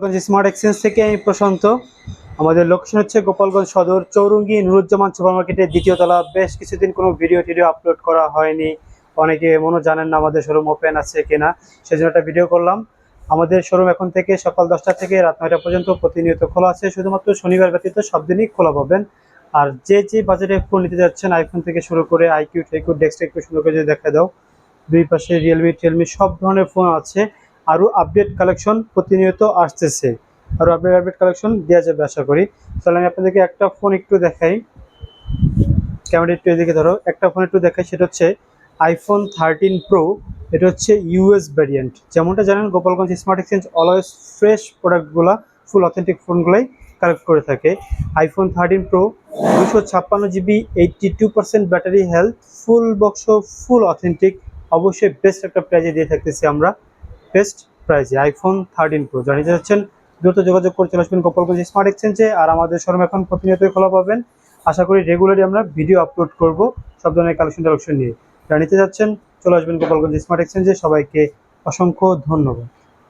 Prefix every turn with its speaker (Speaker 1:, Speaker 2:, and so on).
Speaker 1: Gopalganj smart exchange থেকে আমি প্রশান্ত। আমাদের লোকেশন হচ্ছে গোপালগঞ্জ সদর চৌরঙ্গি নুরুজ্জামান সুপার মার্কেটের দ্বিতীয় তলা। বেশ কিছুদিন কোনো ভিডিও আপলোড করা হয়নি, অনেকে এমনও জানেন না আমাদের শোরুম ওপেন আছে কিনা, সেজন্য একটা ভিডিও করলাম। আমাদের শোরুম এখন থেকে সকাল 10টা থেকে রাত 9টা পর্যন্ত প্রতিনিয়ত খোলা আছে, শুধুমাত্র শনিবার ব্যতীত সব দিনই খোলা পাবেন। আর যে বাজেটে ফোন নিতে যাচ্ছেন, আইফোন থেকে শুরু করে আইকিউ টেকিউ ডেস্কটা একটু সুন্দর করে যদি দেখা দাও, দুই পাশে রিয়েলমি সব ধরনের ফোন আছে। আরও আপডেট কালেকশন প্রতিনিয়ত আসতেছে, আরও আপডেট কালেকশন দেওয়া যাবে আশা করি। তাহলে আমি আপনাদেরকে একটা ফোন একটু দেখাই, ক্যামেরা একটু এদিকে ধরো, একটা ফোন একটু দেখাই, সেটা হচ্ছে আইফোন 13 প্রো। এটা হচ্ছে ইউএস ভ্যারিয়েন্ট। যেমনটা জানেন, Gopalganj smart exchange always fresh প্রোডাক্টগুলো, ফুল অথেন্টিক ফোনগুলোই কালেক্ট করে থাকে। IPhone 13 pro 256 GB, 82% battery health, full box, ফুল অথেন্টিক, অবশ্যই বেস্ট একটা প্রাইজে দিয়ে থাকতেছি আমরা, বেস্ট প্রাইজে আইফোন 13 প্রো। জানিয়ে যাচ্ছেন, দ্রুত যোগাযোগ করে চলে আসবেন গোপালগঞ্জ স্মার্ট এক্সচেঞ্জে। আর আমাদের শোরুম এখন প্রতিনিয়তই খোলা পাবেন। আশা করি রেগুলারলি আমরা ভিডিও আপলোড করব সব ধরনের কালেকশন নিয়ে। যারা নিতে যাচ্ছেন চলে আসবেন গোপালগঞ্জ স্মার্ট এক্সচেঞ্জে। সবাইকে অসংখ্য ধন্যবাদ।